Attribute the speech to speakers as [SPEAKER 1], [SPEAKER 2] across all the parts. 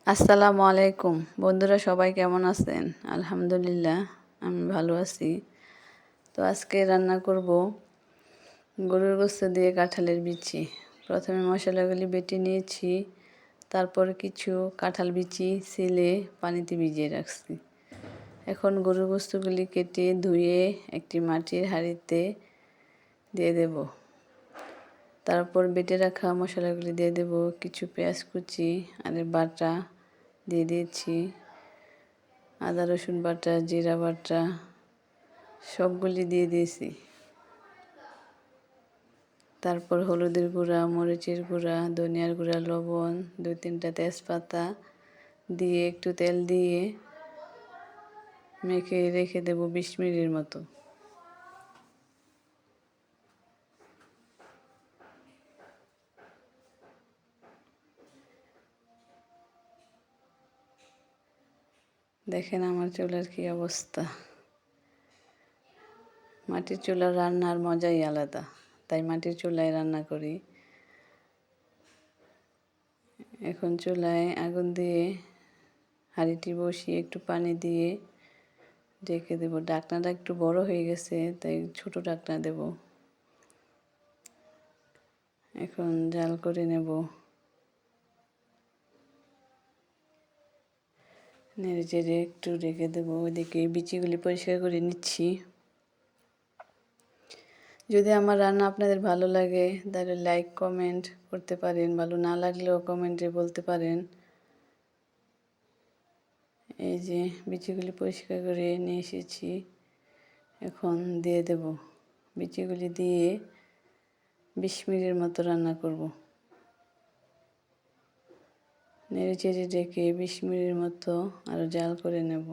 [SPEAKER 1] আসসালামু আলাইকুম বন্ধুরা, সবাই কেমন আছেন? আলহামদুলিল্লাহ, আমি ভালো আছি। তো আজকে রান্না করব গরুর গোশত দিয়ে কাঁঠালের বিচি। প্রথমে মশলাগুলি বেটে নিয়েছি, তারপর কিছু কাঁঠাল বিচি ছিলে পানিতে ভিজিয়ে রাখছি। এখন গরুর গোশতগুলি কেটে ধুয়ে একটি মাটির হাঁড়িতে দিয়ে দেব। তারপর বেটে রাখা মশলাগুলি দিয়ে দেব। কিছু পেঁয়াজ কুচি আর বাটা দিয়ে দিয়েছি, আদা রসুন বাটা, জিরা বাটা সবগুলি দিয়ে দিয়েছি। তারপর হলুদের গুঁড়া, মরিচের গুঁড়া, ধনিয়ার গুঁড়া, লবণ, 2-3টা তেজপাতা দিয়ে একটু তেল দিয়ে মেখে রেখে দেব 20 মিনিটের মতো। দেখেন আমার চুলার কি অবস্থা। মাটির চুলার রান্নার মজাই আলাদা, তাই মাটির চুলায় রান্না করি। এখন চুলায় আগুন দিয়ে হাঁড়িটি বসিয়ে একটু পানি দিয়ে ঢেকে দেব। ঢাকনাটা একটু বড় হয়ে গেছে, তাই ছোট ঢাকনা দেব। এখন জাল করে নেব। নেড়ে চেড়ে একটু রেখে দেবো। ওইদিকে বিচিগুলি পরিষ্কার করে নিচ্ছি। যদি আমার রান্না আপনাদের ভালো লাগে তাহলে লাইক কমেন্ট করতে পারেন, ভালো না লাগলেও কমেন্টে বলতে পারেন। এই যে বিচিগুলি পরিষ্কার করে নিয়ে এসেছি, এখন দিয়ে দেব। বিচিগুলি দিয়ে 20 মিনিটের মতো রান্না করব। নেড়ে চেড়ে ঢেকে 20 মিনিটের মতো আরও জাল করে নেব।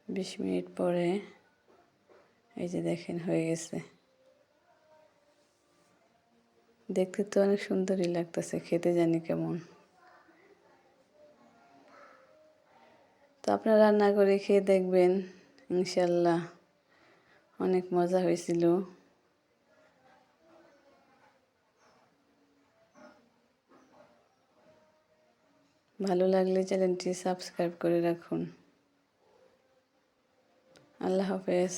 [SPEAKER 1] বিশ মিনিট পরে এই যে দেখেন হয়ে গেছে। দেখতে তো অনেক সুন্দরই লাগতেছে, খেতে জানি কেমন। তো আপনারা রান্না করে খেয়ে দেখবেন, ইনশাল্লাহ অনেক মজা হয়েছিল। ভালো লাগলে চ্যানেলটি সাবস্ক্রাইব করে রাখুন। আল্লাহ হাফেজ।